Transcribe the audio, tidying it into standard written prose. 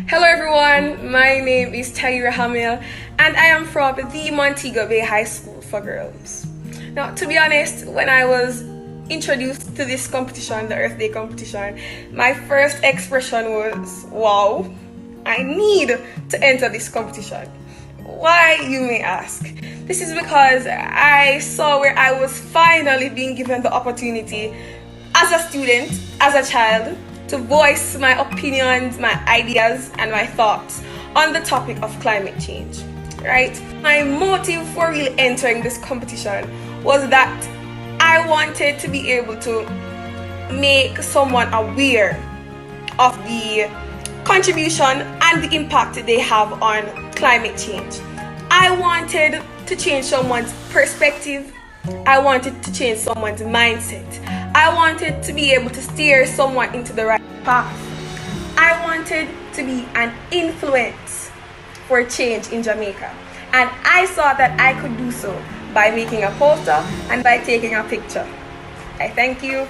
Hello everyone, my name is Tyra Hamil and I am from the Montego Bay High School for Girls. Now, to be honest, when I was introduced to this competition, the Earth Day competition, my first expression was, wow, I need to enter this competition. Why, you may ask? This is because I saw where I was finally being given the opportunity as a student, as a child, to voice my opinions, my ideas, and my thoughts on the topic of climate change, right? My motive for really entering this competition was that I wanted to be able to make someone aware of the contribution and the impact they have on climate change. I wanted to change someone's perspective. I wanted to change someone's mindset. I wanted to be able to steer someone into the right path. I wanted to be an influence for change in Jamaica. And I saw that I could do so by making a poster and by taking a picture. I thank you.